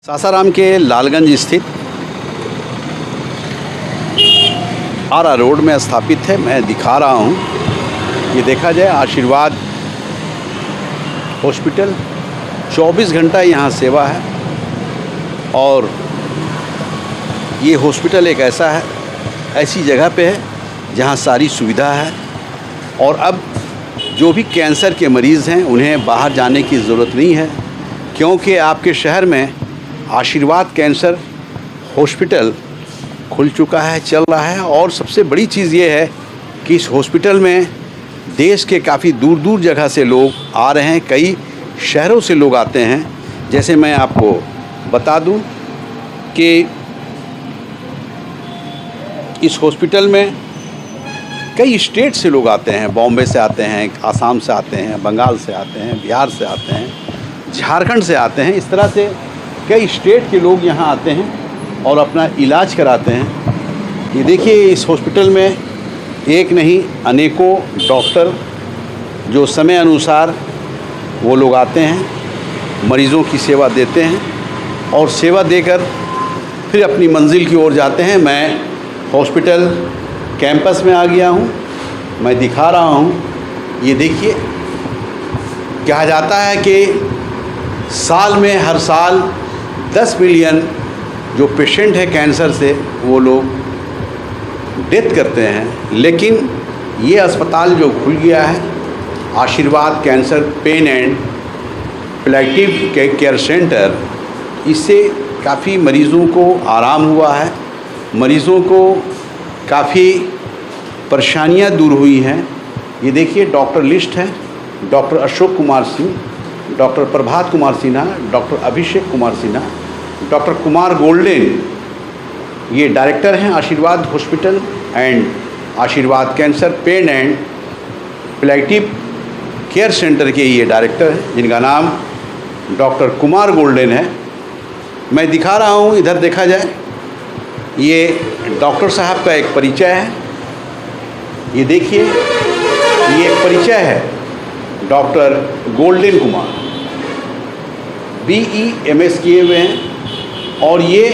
सासाराम के लालगंज स्थित आरा रोड में स्थापित है। मैं दिखा रहा हूँ, ये देखा जाए आशीर्वाद हॉस्पिटल 24 घंटा यहाँ सेवा है। और ये हॉस्पिटल एक ऐसी जगह पे है जहाँ सारी सुविधा है। और अब जो भी कैंसर के मरीज़ हैं उन्हें बाहर जाने की ज़रूरत नहीं है, क्योंकि आपके शहर में आशीर्वाद कैंसर हॉस्पिटल खुल चुका है, चल रहा है। और सबसे बड़ी चीज़ ये है कि इस हॉस्पिटल में देश के काफ़ी दूर दूर जगह से लोग आ रहे हैं, कई शहरों से लोग आते हैं। जैसे मैं आपको बता दूं कि इस हॉस्पिटल में कई स्टेट से लोग आते हैं, बॉम्बे से आते हैं, आसाम से आते हैं, बंगाल से आते हैं, बिहार से आते हैं, झारखंड से आते हैं। इस तरह से कई स्टेट के लोग यहाँ आते हैं और अपना इलाज कराते हैं। ये देखिए, इस हॉस्पिटल में एक नहीं अनेकों डॉक्टर जो समय अनुसार वो लोग आते हैं, मरीज़ों की सेवा देते हैं और सेवा देकर फिर अपनी मंजिल की ओर जाते हैं। मैं हॉस्पिटल कैंपस में आ गया हूँ, मैं दिखा रहा हूँ। ये देखिए, कहा जाता है कि साल में हर साल 10 मिलियन जो पेशेंट है कैंसर से वो लोग डेथ करते हैं। लेकिन ये अस्पताल जो खुल गया है, आशीर्वाद cancer pen and palliative care centre, इससे काफ़ी मरीज़ों को आराम हुआ है, मरीज़ों को काफ़ी परेशानियां दूर हुई हैं। ये देखिए, डॉक्टर लिस्ट है: doctor Ashok Kumar Singh, doctor Prabhat Kumar Sinha, doctor Abhishek Kumar Sinha, doctor Kumar golden, ये डायरेक्टर हैं आशीर्वाद हॉस्पिटल एंड आशीर्वाद cancer pen and palliative care centre के ये डायरेक्टर हैं, जिनका नाम डॉक्टर कुमार गोल्डेन है। मैं दिखा रहा हूँ, इधर देखा जाए, ये डॉक्टर साहब का एक परिचय है। ये देखिए, ये एक परिचय है doctor golden Kumar, BE MS किए हुए हैं और ये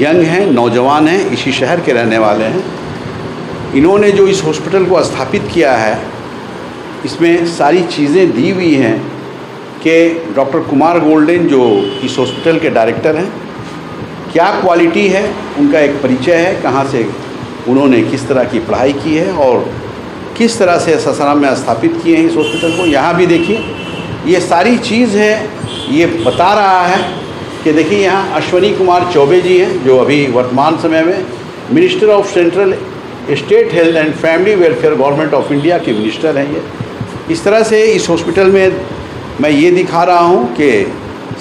यंग हैं, नौजवान हैं, इसी शहर के रहने वाले हैं। इन्होंने जो इस हॉस्पिटल को स्थापित किया है, इसमें सारी चीज़ें दी हुई हैं कि डॉक्टर कुमार गोल्डेन जो इस हॉस्पिटल के डायरेक्टर हैं, क्या क्वालिटी है, उनका एक परिचय है, कहाँ से उन्होंने किस तरह की पढ़ाई की है और किस तरह से सासाराम में स्थापित किए हैं इस हॉस्पिटल को। यहाँ भी देखिए, ये सारी चीज़ है, ये बता रहा है कि देखिए, यहाँ अश्वनी कुमार चौबे जी हैं, जो अभी वर्तमान समय में minister of central state health and family welfare government of India के मिनिस्टर हैं ये। इस तरह से इस हॉस्पिटल में मैं ये दिखा रहा हूँ कि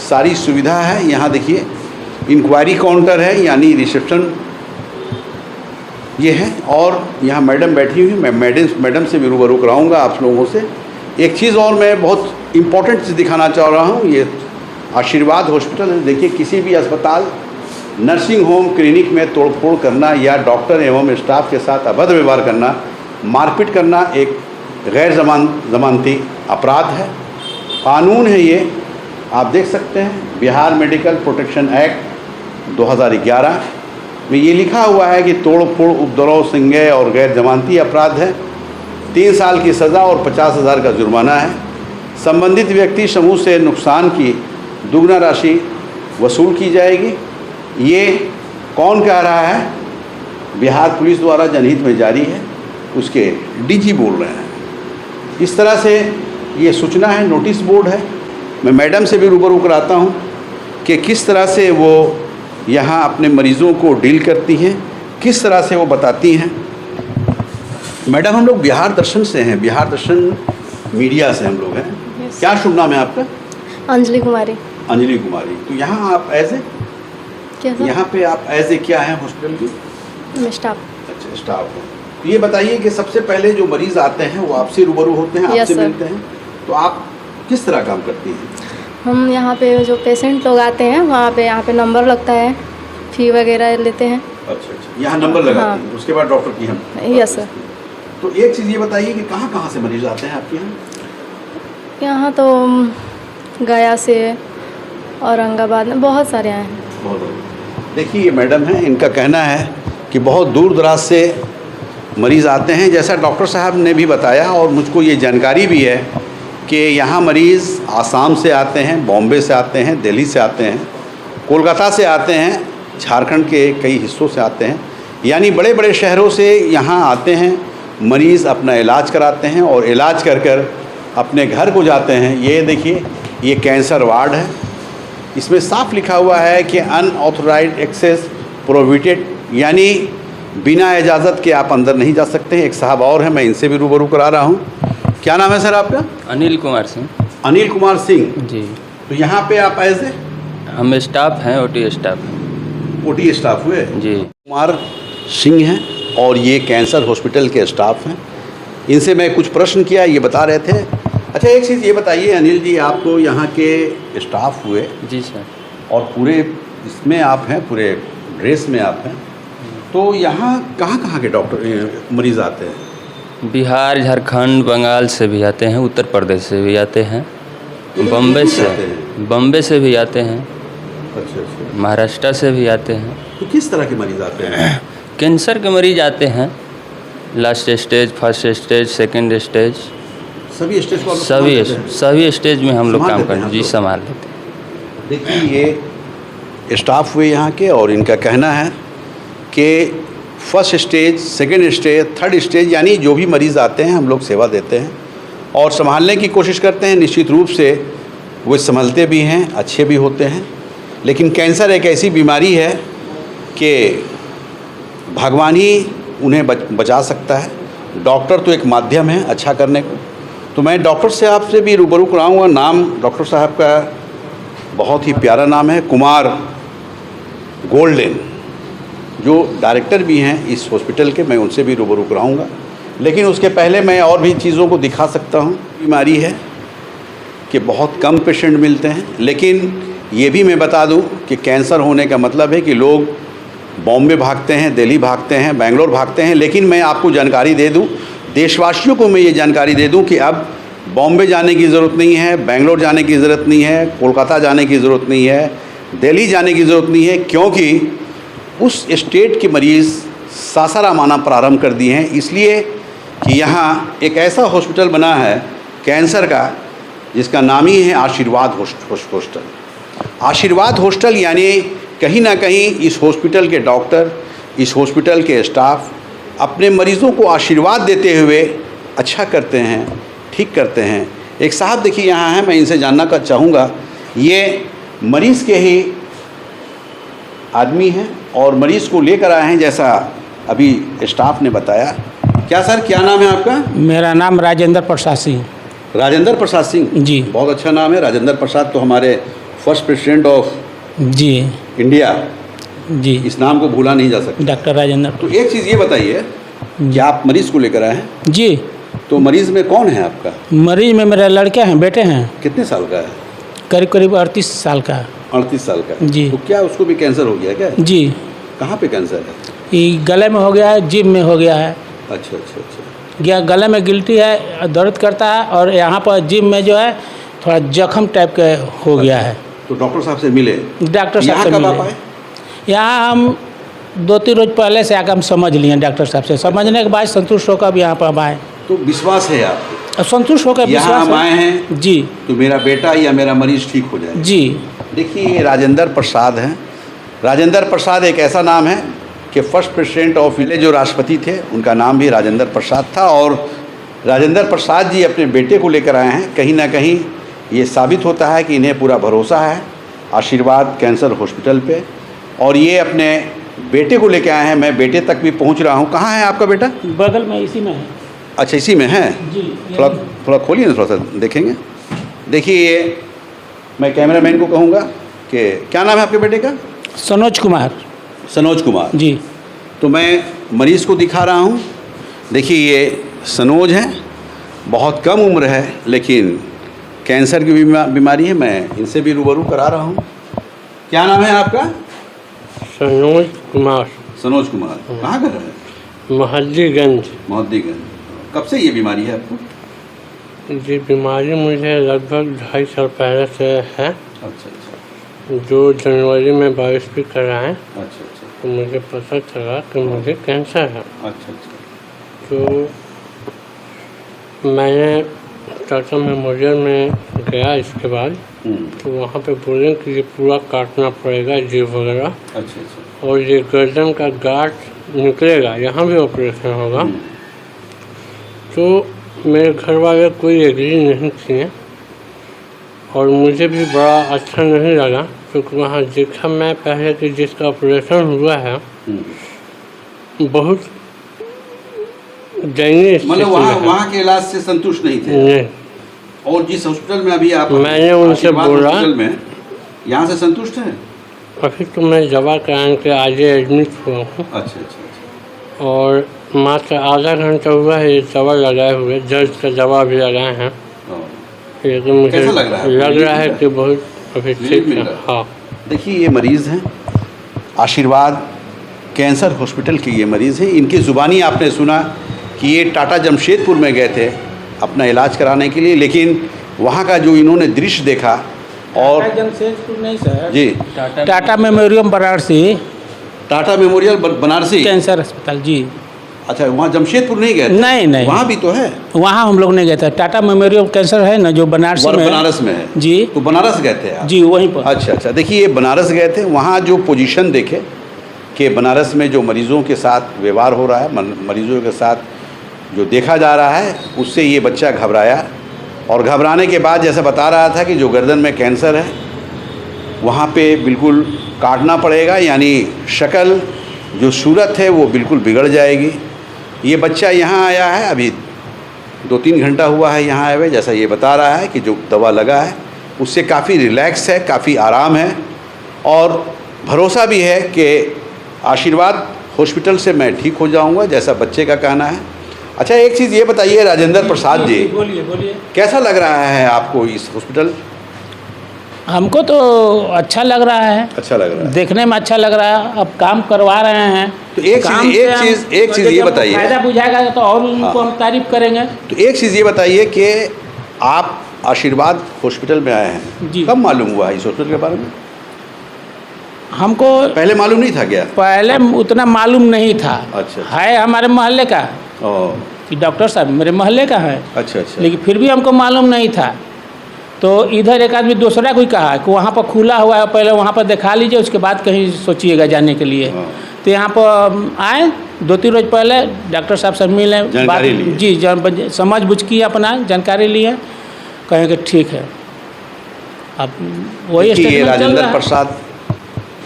सारी सुविधा है। यहाँ देखिए, इंक्वायरी काउंटर है, यानी रिसेप्शन ये है। और यहाँ मैडम बैठी हुई, मैं मैडम से भी रूबरू कराऊँगा आप लोगों से। एक चीज़ और मैं बहुत इम्पोर्टेंट चीज़ दिखाना चाह रहा हूँ, ये आशीर्वाद हॉस्पिटल है। देखिए, किसी भी अस्पताल, नर्सिंग होम, क्लिनिक में तोड़फोड़ करना या डॉक्टर एवं स्टाफ के साथ अभद्र व्यवहार करना, मारपीट करना एक गैर जमानती अपराध है, कानून है ये। आप देख सकते हैं, बिहार मेडिकल प्रोटेक्शन एक्ट 2011 में ये लिखा हुआ है कि तोड़फोड़, उपद्रव, संज्ञेय और गैर जमानती अपराध है। 3 साल की सज़ा और 50,000 का जुर्माना है। संबंधित व्यक्ति समूह से नुकसान की दुगना राशि वसूल की जाएगी। ये कौन कह रहा है? बिहार पुलिस द्वारा जनहित में जारी है, उसके DG बोल रहे हैं। इस तरह से ये सूचना है, नोटिस बोर्ड है। मैं मैडम से भी रूबरू कराता हूँ कि किस तरह से वो यहाँ अपने मरीज़ों को डील करती हैं, किस तरह से वो बताती हैं। मैडम, हम लोग बिहार दर्शन से हैं, बिहार दर्शन मीडिया से हम लोग हैं। yes. क्या शुभ नाम है आपका? अंजलि कुमारी। अंजलि कुमारी। तो यहाँ आप यहाँ पे आप एज ए क्या हैं हॉस्पिटल की? स्टाफ। अच्छा, स्टाफ है। तो ये बताइए कि सबसे पहले जो मरीज़ आते हैं वो आपसे रूबरू होते हैं, आपसे मिलते हैं, तो आप किस तरह काम करती हैं? हम यहाँ पे जो पेशेंट लोग आते हैं, यहाँ पे नंबर लगता है, फी वगैरह लेते हैं। अच्छा, यहाँ नंबर लगाते हैं, उसके बाद डॉक्टर की हम। Yes sir. तो एक चीज़ ये बताइए कि कहाँ से मरीज़ आते हैं आपके यहाँ? यहाँ तो गया से, औरंगाबाद में बहुत सारे आए हैं। बहुत। देखिए ये मैडम हैं, इनका कहना है कि बहुत दूर दराज से मरीज़ आते हैं, जैसा डॉक्टर साहब ने भी बताया और मुझको ये जानकारी भी है कि यहाँ मरीज़ आसाम से आते हैं, बॉम्बे से आते हैं, दिल्ली से आते हैं, कोलकाता से आते हैं, झारखंड के कई हिस्सों से आते हैं, यानी बड़े बड़े शहरों से यहाँ आते हैं मरीज़, अपना इलाज कराते हैं और इलाज कर कर अपने घर को जाते हैं। ये देखिए ये कैंसर वार्ड है, इसमें साफ लिखा हुआ है कि अनऑथोराइज्ड एक्सेस प्रोहिबिटेड, यानी बिना इजाज़त के आप अंदर नहीं जा सकते हैं। एक साहब और हैं, मैं इनसे भी रूबरू करा रहा हूँ। क्या नाम है सर आपका? अनिल कुमार सिंह। अनिल कुमार सिंह जी। तो यहाँ पे आप ऐसे हम स्टाफ हैं, ओटी स्टाफ हैं। ओटी स्टाफ हुए जी। कुमार सिंह हैं और ये कैंसर हॉस्पिटल के स्टाफ हैं। इनसे मैं कुछ प्रश्न किया, ये बता रहे थे। अच्छा एक चीज़ ये बताइए अनिल जी, आप तो यहाँ के स्टाफ हुए जी सर। और पूरे इसमें आप हैं, पूरे ड्रेस में आप हैं, तो यहाँ कहाँ कहाँ के डॉक्टर मरीज़ आते हैं? बिहार, झारखंड, बंगाल से भी आते हैं, उत्तर प्रदेश से भी आते हैं, बम्बे से भी आते हैं, अच्छा अच्छा, महाराष्ट्र से भी आते हैं। तो किस तरह के मरीज़ आते हैं? कैंसर के मरीज आते हैं, last stage, first stage, second stage, सभी स्टेज को आप लोग संभाल लेते हैं? सभी स्टेज में हम लोग संभाल काम लेते हैं करते हैं आप जी, लोग? संभाल लेते हैं। देखिए ये स्टाफ हुए यहाँ के और इनका कहना है कि first stage, second stage, third stage, यानी जो भी मरीज़ आते हैं हम लोग सेवा देते हैं और संभालने की कोशिश करते हैं। निश्चित रूप से वो संभलते भी हैं, अच्छे भी होते हैं, लेकिन कैंसर एक ऐसी बीमारी है कि भगवान ही उन्हें बचा सकता है। डॉक्टर तो एक माध्यम है अच्छा करने को। तो मैं डॉक्टर से आपसे भी रूबरू कराऊंगा। नाम डॉक्टर साहब का बहुत ही प्यारा नाम है, कुमार गोल्डन, जो डायरेक्टर भी हैं इस हॉस्पिटल के, मैं उनसे भी रूबरू कराऊंगा। लेकिन उसके पहले मैं और भी चीज़ों को दिखा सकता हूँ। बीमारी है कि बहुत कम पेशेंट मिलते हैं, लेकिन ये भी मैं बता दूं कि कैंसर होने का मतलब है कि लोग बॉम्बे भागते हैं, दिल्ली भागते हैं, बेंगलोर भागते हैं। लेकिन मैं आपको जानकारी दे दूं, देशवासियों को मैं ये जानकारी दे दूं कि अब बॉम्बे जाने की ज़रूरत नहीं है, बेंगलोर जाने की ज़रूरत नहीं है, कोलकाता जाने की ज़रूरत नहीं है, दिल्ली जाने की ज़रूरत नहीं है, क्योंकि उस स्टेट के मरीज़ सासाराम आना प्रारंभ कर दिए हैं। इसलिए कि यहाँ एक ऐसा हॉस्पिटल बना है कैंसर का जिसका नाम ही है आशीर्वाद हॉस्टल। आशीर्वाद हॉस्टल यानी कहीं ना कहीं इस हॉस्पिटल के डॉक्टर, इस हॉस्पिटल के स्टाफ अपने मरीज़ों को आशीर्वाद देते हुए अच्छा करते हैं, ठीक करते हैं। एक साहब देखिए यहाँ हैं, मैं इनसे जानना का चाहूँगा, ये मरीज़ के ही आदमी हैं और मरीज़ को लेकर आए हैं जैसा अभी स्टाफ ने बताया। क्या सर, क्या नाम है आपका? मेरा नाम राजेंद्र प्रसाद सिंह। राजेंद्र प्रसाद सिंह जी। बहुत अच्छा नाम है। राजेंद्र प्रसाद तो हमारे first president of the India, जी, इस नाम को भूला नहीं जा सकता। डॉक्टर राजेंद्र। तो एक चीज़ ये बताइए कि आप मरीज़ को लेकर आए हैं, जी। तो मरीज़ में कौन है आपका? मरीज में मेरे लड़के हैं, बेटे हैं, कितने साल का है? करीब करीब 38 साल का। 38 साल का। जी। तो क्या उसको भी कैंसर हो गया क्या? जी। कहाँ पे कैंसर है? ये गले में हो गया है, जीभ में हो गया है। अच्छा अच्छा अच्छा। गले में गिल्टी है, दर्द करता है, और यहाँ पर जीभ में जो है थोड़ा जख्म टाइप का हो गया है। तो डॉक्टर साहब से मिले? डॉक्टर साहब यहाँ से कब आप मिले। आए? यहाँ हम 2-3 रोज पहले से आकर हम समझ लिए डॉक्टर साहब से। समझने के बाद संतुष्ट होकर अब यहाँ पर हम आए। तो विश्वास है आपको? संतुष्ट होकर यहाँ विश्वास हम आए हैं जी, तो मेरा बेटा या मेरा मरीज़ ठीक हो जाए। जी। देखिए ये राजेंद्र प्रसाद हैं। राजेंद्र प्रसाद एक ऐसा नाम है कि फर्स्ट प्रेसिडेंट ऑफ इंडिया जो राष्ट्रपति थे उनका नाम भी राजेंद्र प्रसाद था, और राजेंद्र प्रसाद जी अपने बेटे को लेकर आए हैं। कहीं ना कहीं ये साबित होता है कि इन्हें पूरा भरोसा है आशीर्वाद कैंसर हॉस्पिटल पे, और ये अपने बेटे को लेकर आए हैं। मैं बेटे तक भी पहुंच रहा हूं। कहाँ है आपका बेटा? बगल में इसी में है। अच्छा इसी में है। जी। थोड़ा खोलिए ना, थोड़ा सा देखेंगे। देखिए ये मैं कैमरामैन को कहूँगा कि क्या नाम है आपके बेटे का? सनोज कुमार। सनोज कुमार जी। तो मैं मरीज़ को दिखा रहा हूँ। देखिए ये सनोज है, बहुत कम उम्र है लेकिन कैंसर की बीमारी है। मैं इनसे भी रूबरू करा रहा हूँ। क्या नाम है आपका? सनोज कुमार। सनोज कुमार। कहाँ का है? महद्दीगंज। महद्दीगंज। कब से ये बीमारी है आपको? ये बीमारी मुझे लगभग 2.5 साल पहले से है। अच्छा अच्छा। जो जनवरी में बायोप्सी कराएं अच्छा अच्छा तो मुझे पता चला कि मुझे कैंसर है। अच्छा अच्छा तो मैंने टाटा मेमोरियल में गया इसके बाद, तो वहाँ पे बोले कि ये पूरा काटना पड़ेगा जीभ वगैरह, अच्छा अच्छा और ये गर्दन का गांठ निकलेगा, यहाँ भी ऑपरेशन होगा। तो मेरे घर वाले कोई एग्री नहीं किए और मुझे भी बड़ा अच्छा नहीं लगा, क्योंकि वहाँ देखा मैं पहले कि जिसका ऑपरेशन हुआ है बहुत दयनीय स्थिति मतलब में वहाँ है। वहाँ के इलाज से संतुष्ट नहीं थे। नहीं, और जिस हॉस्पिटल में अभी आप मैंने उनसे आशीर्वाद बोला- हॉस्पिटल में यहाँ से संतुष्ट हैं? अभी तो मैं दवा कराने के आज एडमिट हुआ हूँ अच्छा अच्छा अच्छा और मात्र आधा घंटा हुआ है ये दवा लगाए हुए, दर्द का दवा भी लगाए हैं, और लेकिन मुझे कैसा लग रहा है? लग रहा है कि बहुत अभी रिलीफ ठीक मिल है। रहा है? हाँ, देखिए ये मरीज़ हैं आशीर्वाद कैंसर हॉस्पिटल के, ये मरीज़ हैं। इनकी ज़ुबानी आपने सुना कि ये टाटा जमशेदपुर में गए थे अपना इलाज कराने के लिए, लेकिन वहाँ का जो इन्होंने दृश्य देखा और जमशेदपुर नहीं सर, जी टाटा मेमोरियम वाराणसी टाटा मेमोरियल बनारसी। कैंसर अस्पताल जी। अच्छा, वहाँ जमशेदपुर नहीं गए थे? नहीं नहीं, वहाँ भी तो है, वहाँ हम लोग नहीं गए थे। टाटा मेमोरियल कैंसर है ना जो बनारसी में है। बनारस में है जी। तो बनारस गए थे आप? जी वहीं पर। अच्छा अच्छा, देखिए ये बनारस गए थे, वहाँ जो पोजीशन देखे कि बनारस में जो मरीज़ों के साथ व्यवहार हो रहा है, मरीज़ों के साथ जो देखा जा रहा है, उससे ये बच्चा घबराया और घबराने के बाद जैसा बता रहा था कि जो गर्दन में कैंसर है वहाँ पे बिल्कुल काटना पड़ेगा, यानी शक्ल जो सूरत है वो बिल्कुल बिगड़ जाएगी। ये बच्चा यहाँ आया है, अभी 2-3 घंटा हुआ है यहाँ आए हुए, जैसा ये बता रहा है कि जो दवा लगा है उससे काफ़ी रिलैक्स है, काफ़ी आराम है और भरोसा भी है कि आशीर्वाद हॉस्पिटल से मैं ठीक हो जाऊँगा, जैसा बच्चे का कहना है। अच्छा, एक चीज़ ये बताइए राजेंद्र प्रसाद जी, बोलिए बोलिए। कैसा लग रहा है आपको इस हॉस्पिटल? हमको तो अच्छा लग रहा है, अच्छा लग रहा है। देखने में अच्छा लग रहा है। अब काम करवा रहे हैं तो एक काम चीज़- से हम- एक चीज़ ये जब बताइए। फायदा बुझाएगा तो और उनको हम तारीफ करेंगे। तो एक चीज़ ये बताइए कि आप आशीर्वाद हॉस्पिटल में आए हैं, जी। कब मालूम हुआ इस हॉस्पिटल के बारे में? हमको पहले मालूम नहीं था क्या? पहले उतना मालूम नहीं था। अच्छा। है हमारे मोहल्ले का ओह, कि डॉक्टर साहब मेरे मोहल्ले का है, अच्छा अच्छा लेकिन फिर भी हमको मालूम नहीं था। तो इधर एक आदमी दूसरा कोई कहा कि वहाँ पर खुला हुआ है, पहले वहाँ पर दिखा लीजिए, उसके बाद कहीं सोचिएगा जाने के लिए। हाँ। तो यहाँ पर आए 2-3 रोज पहले, डॉक्टर साहब से मिले, जानकारी लिए। जी समझ बुझ की अपना जानकारी लिए, कहें कि ठीक है। अब वही देखिए, ये स्टेटमेंट चल राजेंद्र रहा है। प्रसाद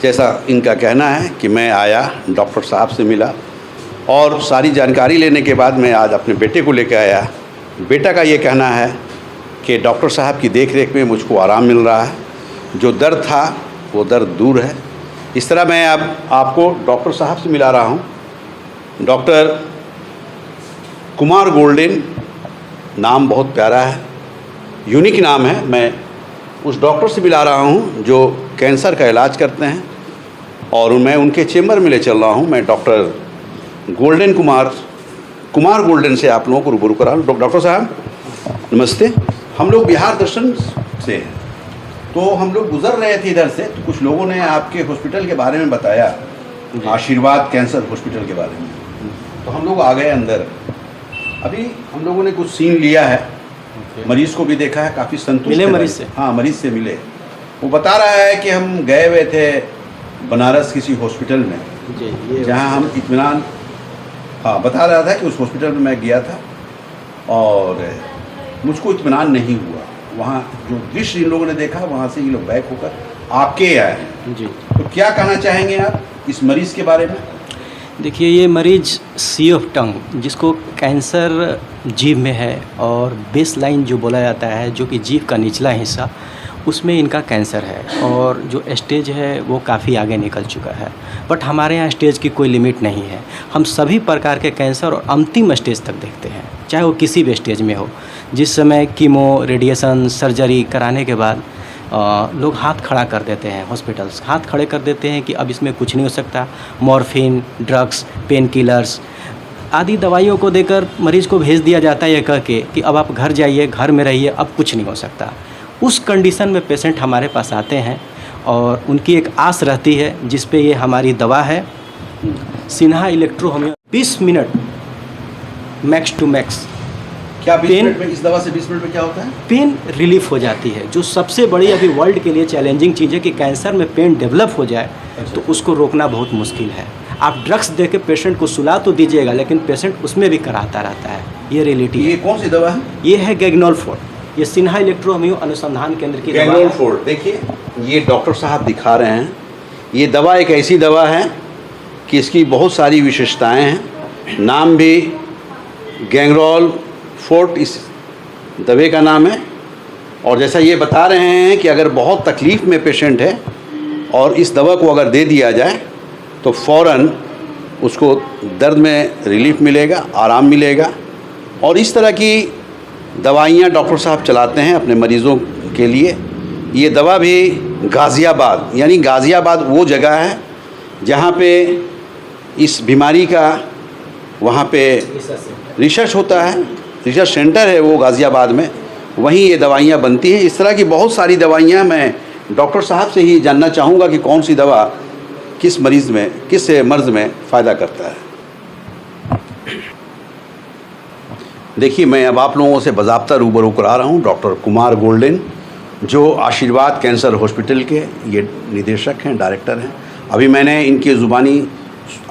जैसा इनका कहना है कि मैं आया, डॉक्टर साहब से मिला और सारी जानकारी लेने के बाद मैं आज अपने बेटे को लेकर आया। बेटा का ये कहना है कि डॉक्टर साहब की देख रेख में मुझको आराम मिल रहा है, जो दर्द था वो दर्द दूर है। इस तरह मैं अब आपको डॉक्टर साहब से मिला रहा हूँ। डॉक्टर कुमार गोल्डन, नाम बहुत प्यारा है, यूनिक नाम है। मैं उस डॉक्टर से मिला रहा हूँ जो कैंसर का इलाज करते हैं और मैं उनके चेम्बर में ले चल रहा हूँ। मैं डॉक्टर गोल्डन कुमार गोल्डन से आप लोगों को रूबरू करा। डॉक्टर साहब नमस्ते। हम लोग बिहार दर्शन से हैं, तो हम लोग गुजर रहे थे इधर से, तो कुछ लोगों ने आपके हॉस्पिटल के बारे में बताया, आशीर्वाद कैंसर हॉस्पिटल के बारे में, तो हम लोग आ गए अंदर। अभी हम लोगों ने कुछ सीन लिया है, मरीज़ को भी देखा है, काफ़ी संतुष्ट मिले है मरीज़ से? हाँ, मरीज़ से मिले। वो बता रहा है कि हम गए हुए थे बनारस किसी हॉस्पिटल में, जी, ये जहाँ हम इत्मीनान, हाँ बता रहा था कि उस हॉस्पिटल में मैं गया था और मुझको इत्मीनान नहीं हुआ। वहाँ जो दृश्य इन लोगों ने देखा, वहाँ से ये लोग बैक होकर आपके आए हैं। जी, तो क्या कहना चाहेंगे आप इस मरीज़ के बारे में? देखिए ये मरीज सी ऑफ टंग, जिसको कैंसर जीभ में है और बेस लाइन जो बोला जाता है, जो कि जीभ का निचला हिस्सा, उसमें इनका कैंसर है और जो स्टेज है वो काफ़ी आगे निकल चुका है। बट हमारे यहाँ स्टेज की कोई लिमिट नहीं है, हम सभी प्रकार के कैंसर और अंतिम स्टेज तक देखते हैं, चाहे वो किसी भी स्टेज में हो। जिस समय कीमो, रेडिएशन, सर्जरी कराने के बाद लोग हाथ खड़ा कर देते हैं, हॉस्पिटल्स हाथ खड़े कर देते हैं कि अब इसमें कुछ नहीं हो सकता। मॉर्फिन, ड्रग्स, पेन किलर्स आदि दवाइयों को देकर मरीज़ को भेज दिया जाता है, ये कह के कि अब आप घर जाइए, घर में रहिए, अब कुछ नहीं हो सकता। उस कंडीशन में पेशेंट हमारे पास आते हैं और उनकी एक आस रहती है जिस पे ये हमारी दवा है Sinha electro homoeo. 20 minute max to max क्या 20 पेन- मिनट में, इस दवा से 20 मिनट में क्या होता है? पेन रिलीफ हो जाती है, जो सबसे बड़ी अभी वर्ल्ड के लिए चैलेंजिंग चीज़ है कि कैंसर में पेन डेवलप हो जाए तो उसको रोकना बहुत मुश्किल है। आप ड्रग्स दे के पेशेंट को सुला तो दीजिएगा लेकिन पेशेंट उसमें भी कराता रहता है, ये रियलिटी ये है। कौन सी दवा है? ये है गैग्नोल फोर्ट, ये सिन्हा इलेक्ट्रो होम्यो अनुसंधान केंद्र की दवा गैंगलोल है। फोर्ट। देखिए ये डॉक्टर साहब दिखा रहे हैं, ये दवा एक ऐसी दवा है कि इसकी बहुत सारी विशेषताएं हैं। नाम भी गैंगरोल फोर्ट इस दवा का नाम है। और जैसा ये बता रहे हैं कि अगर बहुत तकलीफ़ में पेशेंट है और इस दवा को अगर दे दिया जाए तो फ़ौरन उसको दर्द में रिलीफ मिलेगा, आराम मिलेगा। और इस तरह की दवाइयाँ डॉक्टर साहब चलाते हैं अपने मरीज़ों के लिए। ये दवा भी गाज़ियाबाद, यानी गाज़ियाबाद वो जगह है जहाँ पे इस बीमारी का वहाँ पे रिसर्च होता है, रिसर्च सेंटर है वो गाज़ियाबाद में, वहीं ये दवाइयाँ बनती हैं। इस तरह की बहुत सारी दवाइयाँ मैं डॉक्टर साहब से ही जानना चाहूँगा कि कौन सी दवा किस मरीज़ में, किस मर्ज़ में फ़ायदा करता है। देखिए मैं अब आप लोगों से बाज़ाब्ता रूबरू करा रहा हूँ डॉक्टर कुमार गोल्डन, जो आशीर्वाद कैंसर हॉस्पिटल के ये निदेशक हैं, डायरेक्टर हैं। अभी मैंने इनकी ज़ुबानी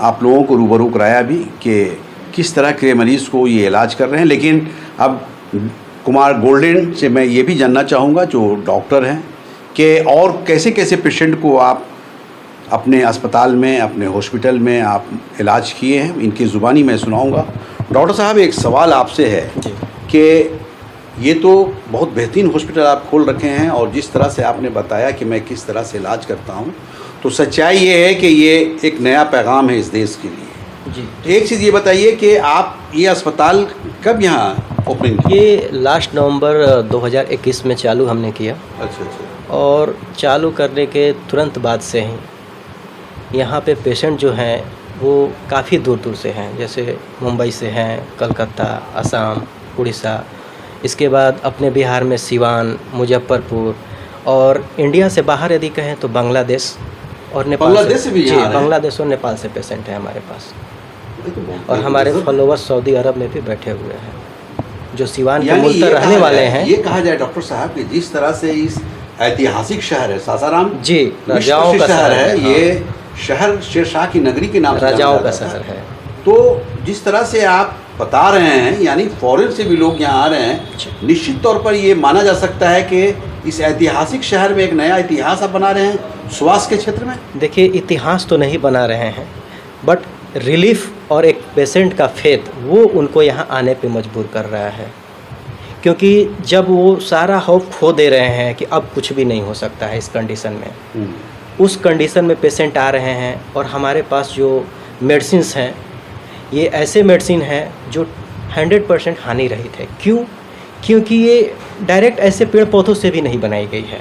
आप लोगों को रूबरू कराया भी कि किस तरह के मरीज़ को ये इलाज कर रहे हैं। लेकिन अब कुमार गोल्डन से मैं ये भी जानना चाहूँगा, जो डॉक्टर हैं, कि और कैसे कैसे पेशेंट को आप अपने अस्पताल में, अपने हॉस्पिटल में आप इलाज किए हैं, इनकी ज़ुबानी मैं सुनाऊँगा। डॉक्टर साहब एक सवाल आपसे है कि ये तो बहुत बेहतरीन हॉस्पिटल आप खोल रखे हैं और जिस तरह से आपने बताया कि मैं किस तरह से इलाज करता हूँ, तो सच्चाई ये है कि ये एक नया पैगाम है इस देश के लिए। जी, एक चीज़ ये बताइए कि आप ये अस्पताल कब यहाँ ओपनिंग किए? ये लास्ट नवंबर 2021 में चालू हमने किया अच्छा अच्छा। और चालू करने के तुरंत बाद से ही यहाँ पे पेशेंट जो हैं वो काफ़ी दूर दूर से हैं, जैसे मुंबई से हैं, कलकत्ता, असम, उड़ीसा, इसके बाद अपने बिहार में सिवान, मुजफ्फरपुर, और इंडिया से बाहर यदि कहें तो बांग्लादेश और नेपाल बांग्लादेश से भी जी, यहाँ आ रहे हैं? बांग्लादेश और नेपाल से पेशेंट हैं हमारे पास। ये तो बहुत और हमारे गजब। फॉलोवर्स सऊदी अरब में भी बैठे हुए हैं, जो सिवान के यानी मूल ये पर रहने कहा वाले जाए- हैं। ये कहा जाए डॉक्टर साहब कि जिस तरह से इस ऐतिहासिक शहर है सासाराम, जी, विश्व राजाओं प्रसिद्ध का शहर है, हाँ। ये शहर शेरशाह की नगरी के नाम से जाना राजाओं का जाता शहर है। तो जिस तरह से आप बता रहे हैं, यानी फॉरेन से भी लोग यहाँ आ रहे हैं, निश्चित तौर पर ये माना जा सकता है कि इस ऐतिहासिक शहर में एक नया इतिहास आप बना रहे हैं स्वास्थ्य के क्षेत्र में। देखिए, इतिहास तो नहीं बना रहे हैं, बट रिलीफ और एक पेशेंट का फेथ वो उनको यहाँ आने पे मजबूर कर रहा है, क्योंकि जब वो सारा होप खो दे रहे हैं कि अब कुछ भी नहीं हो सकता है इस कंडीशन में, उस कंडीशन में पेशेंट आ रहे हैं। और हमारे पास जो मेडिसिन्स हैं ये ऐसे मेडिसिन हैं जो 100% हानि रहित है। क्यों? क्योंकि ये डायरेक्ट ऐसे पेड़ पौधों से भी नहीं बनाई गई है।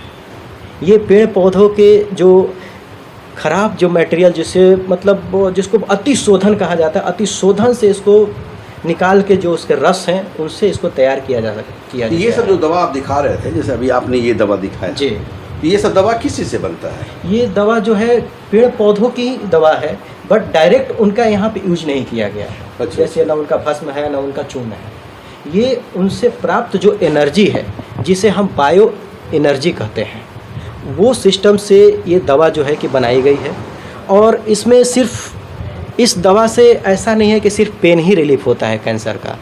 ये पेड़ पौधों के जो ख़राब जो मटेरियल, जिसे मतलब वो जिसको अति शोधन कहा जाता है, अति शोधन से इसको निकाल के जो उसके रस हैं उनसे इसको तैयार किया जा सकता है। ये सब जो दवा आप दिखा रहे थे, जैसे अभी आपने ये दवा दिखाया, जी, तो ये सब दवा किस चीज़ से बनता है? ये दवा जो है पेड़ पौधों की दवा है, बट डायरेक्ट उनका यहाँ पे यूज नहीं किया गया है। अच्छा। जैसे ना उनका भस्म है, ना उनका चूर्ण है। ये उनसे प्राप्त जो एनर्जी है, जिसे हम बायो एनर्जी कहते हैं, वो सिस्टम से ये दवा जो है कि बनाई गई है। और इसमें सिर्फ इस दवा से ऐसा नहीं है कि सिर्फ पेन ही रिलीफ होता है कैंसर का।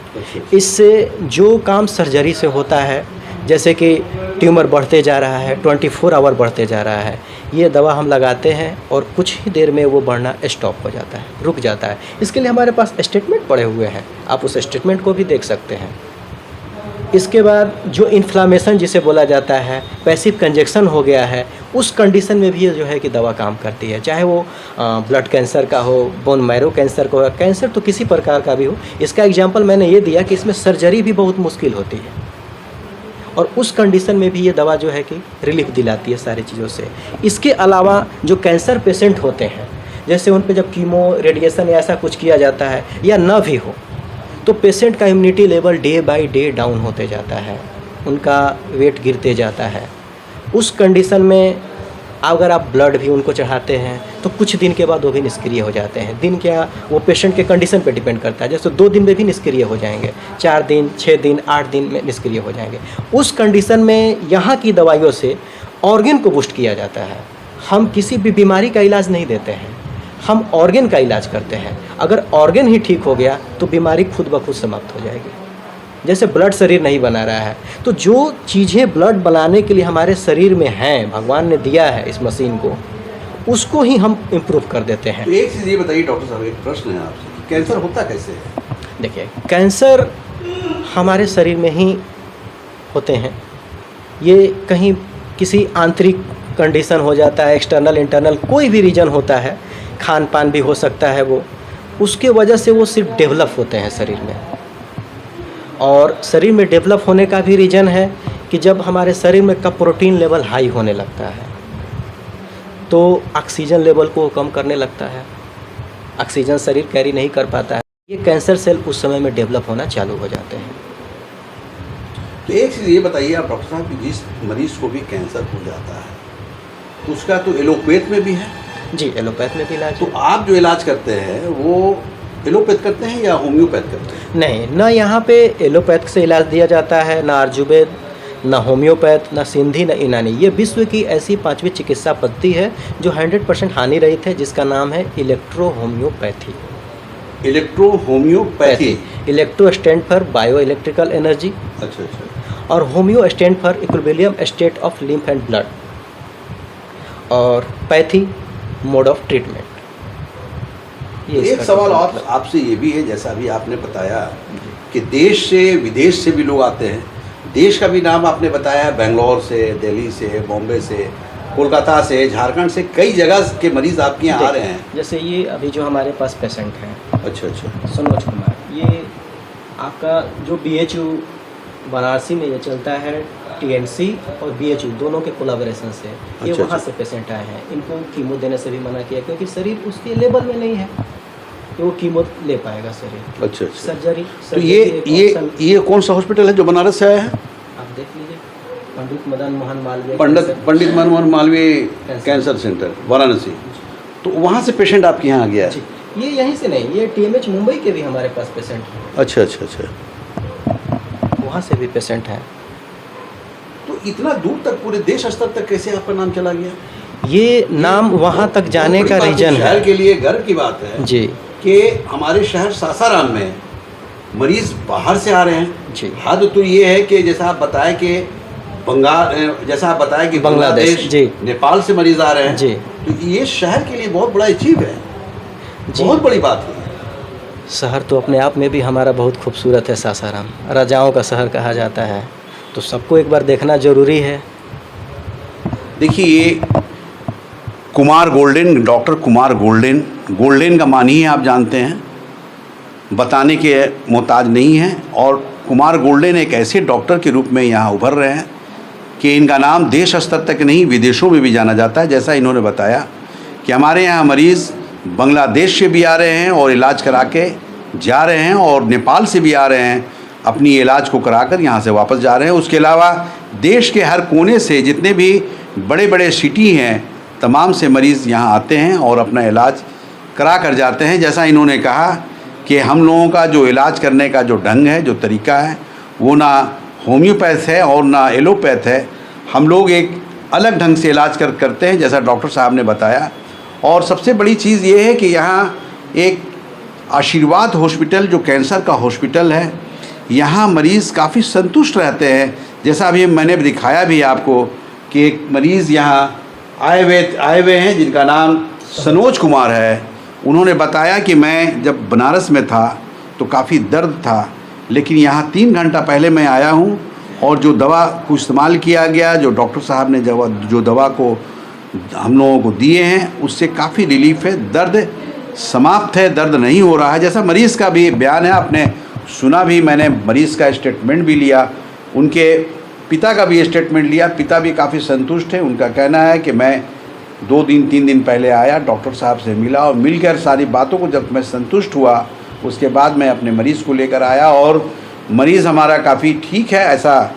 इससे जो काम सर्जरी से होता है, जैसे कि ट्यूमर बढ़ते जा रहा है, 24 आवर बढ़ते जा रहा है, ये दवा हम लगाते हैं और कुछ ही देर में वो बढ़ना स्टॉप हो जाता है, रुक जाता है। इसके लिए हमारे पास स्टेटमेंट पड़े हुए हैं, आप उस स्टेटमेंट को भी देख सकते हैं। इसके बाद जो इन्फ्लामेशन जिसे बोला जाता है, पैसिव कंजेक्शन हो गया है, उस कंडीशन में भी ये जो है कि दवा काम करती है। चाहे वो ब्लड कैंसर का हो, बोन मैरो कैंसर का हो, कैंसर तो किसी प्रकार का भी हो। इसका एग्जांपल मैंने ये दिया कि इसमें सर्जरी भी बहुत मुश्किल होती है, और उस कंडीशन में भी ये दवा जो है कि रिलीफ दिलाती है सारी चीज़ों से। इसके अलावा जो कैंसर पेशेंट होते हैं, जैसे उन पे जब कीमो, रेडिएशन या ऐसा कुछ किया जाता है या न भी हो, तो पेशेंट का immunity level day by day down होते जाता है, उनका वेट गिरते जाता है। उस कंडीशन में अगर आप ब्लड भी उनको चढ़ाते हैं तो कुछ दिन के बाद वो भी निष्क्रिय हो जाते हैं। दिन क्या, वो पेशेंट के कंडीशन पे डिपेंड करता है। जैसे 2 दिन में भी निष्क्रिय हो जाएंगे, 4 दिन, 6 दिन, 8 दिन में निष्क्रिय हो जाएंगे। उस कंडीशन में यहाँ की दवाइयों से ऑर्गन को बूस्ट किया जाता है। हम किसी भी बीमारी का इलाज नहीं देते हैं, हम ऑर्गन का इलाज करते हैं। अगर ऑर्गन ही ठीक हो गया तो बीमारी खुद ब खुद समाप्त हो जाएगी। जैसे ब्लड शरीर नहीं बना रहा है, तो जो चीज़ें ब्लड बनाने के लिए हमारे शरीर में हैं, भगवान ने दिया है इस मशीन को, उसको ही हम इम्प्रूव कर देते हैं। तो एक चीज़ ये बताइए डॉक्टर साहब, एक प्रश्न है आपसे, कैंसर होता कैसे है? देखिए, कैंसर हमारे शरीर में ही होते हैं। ये कहीं किसी आंतरिक कंडीशन हो जाता है, एक्सटर्नल इंटरनल कोई भी रीजन होता है, खान पान भी हो सकता है, वो उसके वजह से वो सिर्फ डेवलप होते हैं शरीर में। और शरीर में डेवलप होने का भी रीज़न है कि जब हमारे शरीर में का प्रोटीन लेवल हाई होने लगता है तो ऑक्सीजन लेवल को कम करने लगता है, ऑक्सीजन शरीर कैरी नहीं कर पाता है। ये कैंसर सेल उस समय में डेवलप होना चालू हो जाते हैं। तो एक चीज़ ये बताइए आप डॉक्टर साहब कि जिस मरीज को भी कैंसर हो जाता है उसका तो एलोपैथ में भी है? जी, एलोपैथ में भी इलाज। तो आप जो इलाज करते हैं वो एलोपैथ करते हैं या होम्योपैथ करते हैं? नहीं, ना यहाँ पे एलोपैथ से इलाज दिया जाता है, ना आयुर्वेद, ना होम्योपैथ, ना सिंधी, ना यूनानी। ये विश्व की ऐसी 5वीं चिकित्सा पद्धति है जो 100% हानि रहित है, जिसका नाम है electro homeopathy. Electro homeopathy. Electro stand for bio electrical energy, अच्छा अच्छा। और homeo stand for equilibrium state of lymph and blood, और पैथी मोड ऑफ ट्रीटमेंट। एक सवाल और आपसे ये भी है, जैसा अभी आपने बताया कि देश से विदेश से भी लोग आते हैं। देश का भी नाम आपने बताया, बेंगलोर से, दिल्ली से, बॉम्बे से, कोलकाता से, झारखंड से, कई जगह के मरीज़ आपके यहाँ आ रहे हैं। जैसे ये अभी जो हमारे पास पेशेंट हैं, अच्छा अच्छा, सनोज कुमार, ये आपका जो BHU वाराणसी में ये चलता है, TNC और BHU दोनों के कोलाबोरेशन से ये अच्छा, वहाँ से पेशेंट आए हैं। इनको कीमो देने से भी मना किया क्योंकि शरीर उसके लेवल में नहीं है कि वो कीमो ले पाएगा शरीर। अच्छा अच्छा। सर्जरी तो ये कौन सा हॉस्पिटल है जो बनारस से आया है? आप देख लीजिए, पंडित मदन मोहन मालवीय पंडित मदन मोहन मालवीय कैंसर सेंटर वाराणसी। तो वहाँ से पेशेंट आपके यहाँ आ गया है? ये यहीं से नहीं, ये TMH मुंबई के भी हमारे पास पेशेंट हैं। अच्छा अच्छा अच्छा, वहाँ से भी पेशेंट हैं। तो इतना दूर तक पूरे देश स्तर तक कैसे आपका नाम चला गया? ये नाम वहाँ तक जाने का रीजन है। शहर के लिए गर्व की बात है जी कि हमारे शहर सासाराम में मरीज बाहर से आ रहे हैं। जी। हद तो ये है कि जैसा आप बताया कि जैसा आप बताया कि बांग्लादेश, जी, नेपाल से मरीज आ रहे हैं। जी। तो ये शहर के लिए बहुत बड़ा अचीव है, बहुत बड़ी बात है। शहर तो अपने आप में भी हमारा बहुत खूबसूरत है। सासाराम राजाओं का शहर कहा जाता है, तो सबको एक बार देखना ज़रूरी है। देखिए, Kumar golden, doctor Kumar golden, golden का मानी है आप जानते हैं, बताने के मोहताज नहीं हैं। और कुमार गोल्डन एक ऐसे डॉक्टर के रूप में यहाँ उभर रहे हैं कि इनका नाम देश स्तर तक नहीं विदेशों में भी जाना जाता है। जैसा इन्होंने बताया कि हमारे यहाँ मरीज़ बांग्लादेश से भी आ रहे हैं और इलाज करा के जा रहे हैं, और नेपाल से भी आ रहे हैं, अपनी इलाज को कराकर यहाँ से वापस जा रहे हैं। उसके अलावा देश के हर कोने से जितने भी बड़े बड़े सिटी हैं, तमाम से मरीज़ यहाँ आते हैं और अपना इलाज करा कर जाते हैं। जैसा इन्होंने कहा कि हम लोगों का जो इलाज करने का जो ढंग है, जो तरीका है, वो ना होम्योपैथ है और ना एलोपैथ है। हम लोग एक अलग ढंग से इलाज करते हैं, जैसा डॉक्टर साहब ने बताया। और सबसे बड़ी चीज़ ये है कि यहाँ एक आशीर्वाद हॉस्पिटल जो कैंसर का हॉस्पिटल है, यहाँ मरीज़ काफ़ी संतुष्ट रहते हैं। जैसा अभी मैंने दिखाया भी आपको कि एक मरीज़ यहाँ आए हुए हैं जिनका नाम सनोज कुमार है। उन्होंने बताया कि मैं जब बनारस में था तो काफ़ी दर्द था, लेकिन यहाँ 3 घंटा पहले मैं आया हूँ और जो दवा को इस्तेमाल किया गया, जो डॉक्टर साहब ने जो दवा को हम लोगों को दिए हैं, उससे काफ़ी रिलीफ है, दर्द समाप्त है, दर्द नहीं हो रहा है। जैसा मरीज़ का भी बयान है, आपने सुना भी, मैंने मरीज़ का स्टेटमेंट भी लिया, उनके पिता का भी स्टेटमेंट लिया। पिता भी काफ़ी संतुष्ट है। उनका कहना है कि मैं 2-3 दिन पहले आया, डॉक्टर साहब से मिला और मिलकर सारी बातों को जब मैं संतुष्ट हुआ, उसके बाद मैं अपने मरीज़ को लेकर आया और मरीज़ हमारा काफ़ी ठीक है, ऐसा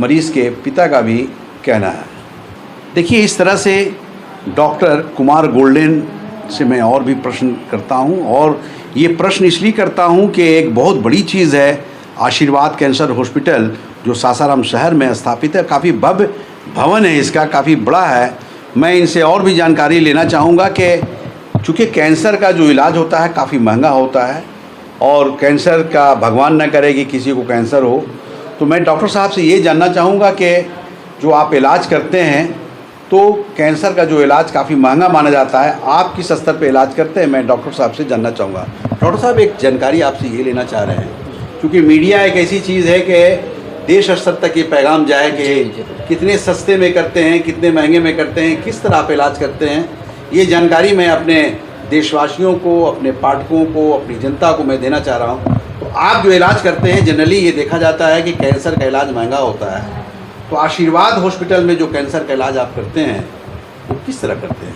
मरीज़ के पिता का भी कहना है। देखिए, इस तरह से डॉक्टर कुमार गोल्डन से मैं और भी प्रश्न करता हूं, और ये प्रश्न इसलिए करता हूं कि एक बहुत बड़ी चीज़ है आशीर्वाद कैंसर हॉस्पिटल जो सासाराम शहर में स्थापित है। काफ़ी भव्य भवन है इसका, काफ़ी बड़ा है। मैं इनसे और भी जानकारी लेना चाहूँगा कि चूँकि कैंसर का जो इलाज होता है काफ़ी महंगा होता है, और कैंसर का भगवान न करे कि किसी को कैंसर हो, तो मैं डॉक्टर साहब से ये जानना चाहूँगा कि जो आप इलाज करते हैं तो कैंसर का जो इलाज काफ़ी महंगा माना जाता है, आप किस स्तर पे इलाज करते हैं, मैं डॉक्टर साहब से जानना चाहूँगा। डॉक्टर साहब, एक जानकारी आपसे ये लेना चाह रहे हैं, क्योंकि मीडिया एक ऐसी चीज़ है कि देश स्तर तक ये पैगाम जाए कि कितने सस्ते में करते हैं, कितने महंगे में करते हैं, किस तरह आप इलाज करते हैं, ये जानकारी मैं अपने देशवासियों को, अपने पाठकों को, अपनी जनता को मैं देना चाह रहा हूँ। तो आप जो इलाज करते हैं, जनरली ये देखा जाता है कि कैंसर का इलाज महंगा होता है, तो आशीर्वाद हॉस्पिटल में जो कैंसर का इलाज आप करते हैं वो किस तरह करते हैं?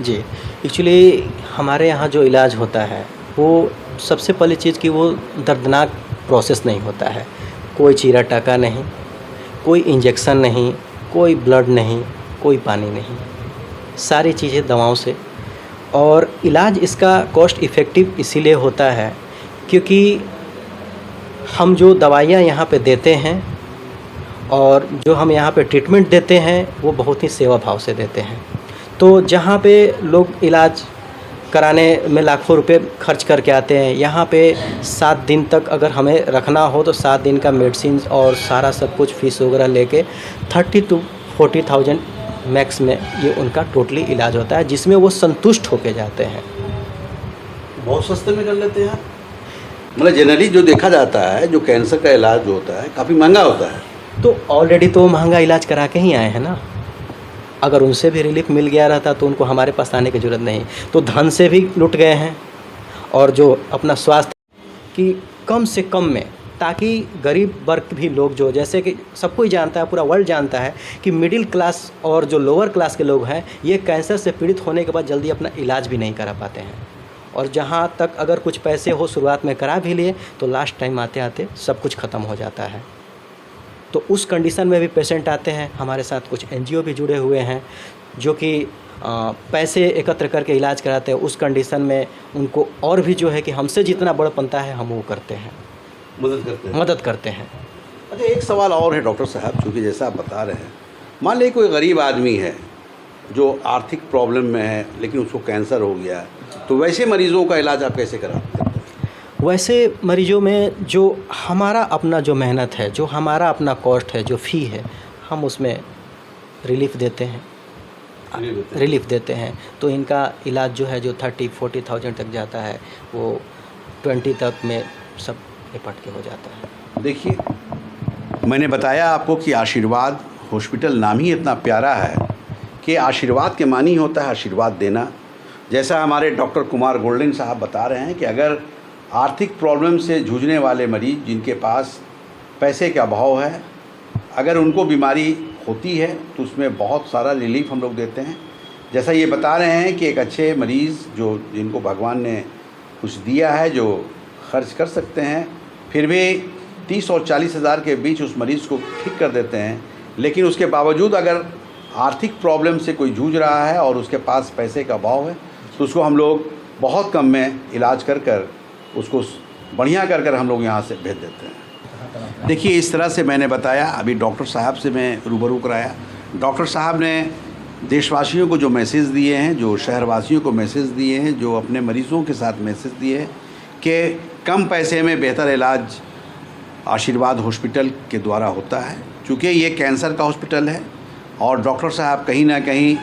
जी, एक्चुअली हमारे यहाँ जो इलाज होता है वो सबसे पहली चीज़ कि वो दर्दनाक प्रोसेस नहीं होता है। कोई चीरा टाका नहीं, कोई इंजेक्शन नहीं, कोई ब्लड नहीं, कोई पानी नहीं, सारी चीज़ें दवाओं से। और इलाज इसका कॉस्ट इफ़ेक्टिव इसीलिए होता है क्योंकि हम जो दवाइयाँ यहाँ पे देते हैं और जो हम यहाँ पे ट्रीटमेंट देते हैं वो बहुत ही सेवा भाव से देते हैं। तो जहाँ पे लोग इलाज कराने में लाखों रुपए खर्च करके आते हैं, यहाँ पे 7 दिन तक अगर हमें रखना हो तो 7 दिन का मेडिसिन और सारा सब कुछ फीस वगैरह लेके 30 to 40,000 मैक्स में ये उनका टोटली इलाज होता है, जिसमें वो संतुष्ट होके जाते हैं। बहुत सस्ते में कर लेते हैं आप? मतलब जनरली जो देखा जाता है, जो कैंसर का इलाज जो होता है काफ़ी महंगा होता है। तो ऑलरेडी तो महंगा इलाज करा के ही आए हैं ना। अगर उनसे भी रिलीफ मिल गया रहता तो उनको हमारे पास आने की ज़रूरत नहीं। तो धन से भी लुट गए हैं, और जो अपना स्वास्थ्य कि कम से कम में, ताकि गरीब वर्ग भी लोग जो, जैसे कि सबको ही जानता है, पूरा वर्ल्ड जानता है कि मिडिल क्लास और जो लोअर क्लास के लोग हैं ये कैंसर से पीड़ित होने के बाद जल्दी अपना इलाज भी नहीं करा पाते हैं। और जहाँ तक अगर कुछ पैसे हो शुरुआत में करा भी लिए तो लास्ट टाइम आते आते सब कुछ ख़त्म हो जाता है। तो उस कंडीशन में भी पेशेंट आते हैं। हमारे साथ कुछ एनजीओ भी जुड़े हुए हैं जो कि पैसे एकत्र करके इलाज कराते हैं। उस कंडीशन में उनको और भी जो है कि हमसे जितना बड़ बनता है हम वो करते हैं, मदद करते हैं। अच्छा, एक सवाल और है डॉक्टर साहब, चूँकि जैसा आप बता रहे हैं, मान लीजिए कोई गरीब आदमी है जो आर्थिक प्रॉब्लम में है लेकिन उसको कैंसर हो गया, तो वैसे मरीज़ों का इलाज आप कैसे कराते हैं? वैसे मरीजों में जो हमारा अपना जो मेहनत है, जो हमारा अपना कॉस्ट है, जो फ़ी है, हम उसमें रिलीफ देते हैं। तो इनका इलाज जो है जो 30-40,000 तक जाता है वो 20 तक में सब निपट के हो जाता है। देखिए, मैंने बताया आपको कि आशीर्वाद हॉस्पिटल नाम ही इतना प्यारा है कि आशीर्वाद के मानी होता है आशीर्वाद देना। जैसा हमारे डॉक्टर कुमार गोल्डन साहब बता रहे हैं कि अगर आर्थिक प्रॉब्लम से जूझने वाले मरीज़ जिनके पास पैसे का अभाव है, अगर उनको बीमारी होती है तो उसमें बहुत सारा रिलीफ हम लोग देते हैं। जैसा ये बता रहे हैं कि एक अच्छे मरीज़ जो जिनको भगवान ने कुछ दिया है, जो खर्च कर सकते हैं, फिर भी 30 और 40 हज़ार के बीच उस मरीज़ को ठीक कर देते हैं। लेकिन उसके बावजूद अगर आर्थिक प्रॉब्लम से कोई जूझ रहा है और उसके पास पैसे का अभाव है तो उसको हम लोग बहुत कम में इलाज कर उसको बढ़िया कर हम लोग यहाँ से भेज देते हैं। देखिए, इस तरह से मैंने बताया, अभी डॉक्टर साहब से मैं रूबरू कराया। डॉक्टर साहब ने देशवासियों को जो मैसेज दिए हैं, जो शहरवासियों को मैसेज दिए हैं, जो अपने मरीज़ों के साथ मैसेज दिए हैं कि कम पैसे में बेहतर इलाज आशीर्वाद हॉस्पिटल के द्वारा होता है। चूँकि ये कैंसर का हॉस्पिटल है और डॉक्टर साहब कहीं ना कहीं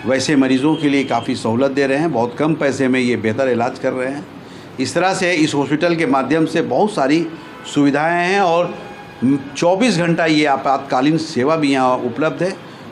वैसे मरीज़ों के लिए काफ़ी सहूलत दे रहे हैं, बहुत कम पैसे में ये बेहतर इलाज कर रहे हैं। इस तरह से इस हॉस्पिटल के माध्यम से बहुत सारी सुविधाएं हैं और 24 घंटा ये आपातकालीन सेवा भी यहाँ उपलब्ध है।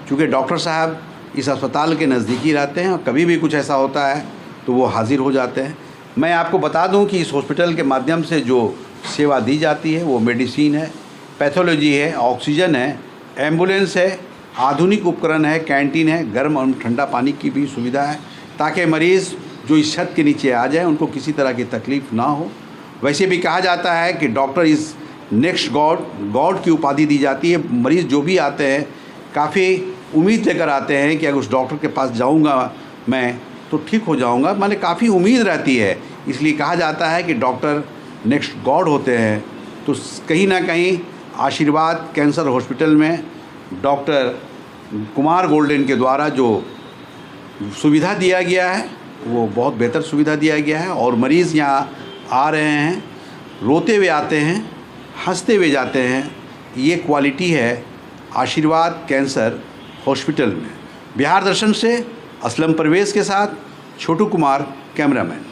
क्योंकि डॉक्टर साहब इस अस्पताल के नज़दीकी रहते हैं और कभी भी कुछ ऐसा होता है तो वो हाजिर हो जाते हैं। मैं आपको बता दूं कि इस हॉस्पिटल के माध्यम से जो सेवा दी जाती है वो मेडिसिन है, पैथोलॉजी है, ऑक्सीजन है, एम्बुलेंस है, आधुनिक उपकरण है, कैंटीन है, गर्म और ठंडा पानी की भी सुविधा है, ताकि मरीज़ जो इस छत के नीचे आ जाए उनको किसी तरह की तकलीफ़ ना हो। वैसे भी कहा जाता है कि डॉक्टर इज़ नेक्स्ट गॉड की उपाधि दी जाती है। मरीज़ जो भी आते हैं काफ़ी उम्मीद लेकर आते हैं कि अगर उस डॉक्टर के पास जाऊंगा मैं तो ठीक हो जाऊंगा, माने काफ़ी उम्मीद रहती है। इसलिए कहा जाता है कि डॉक्टर नेक्स्ट गॉड होते हैं। तो कहीं ना कहीं आशीर्वाद कैंसर हॉस्पिटल में डॉक्टर कुमार गोल्डन के द्वारा जो सुविधा दिया गया है वो बहुत बेहतर सुविधा दिया गया है, और मरीज़ यहाँ आ रहे हैं, रोते हुए आते हैं, हंसते हुए जाते हैं। ये क्वालिटी है आशीर्वाद कैंसर हॉस्पिटल में। बिहार दर्शन से असलम परवेज़ के साथ छोटू कुमार, कैमरामैन।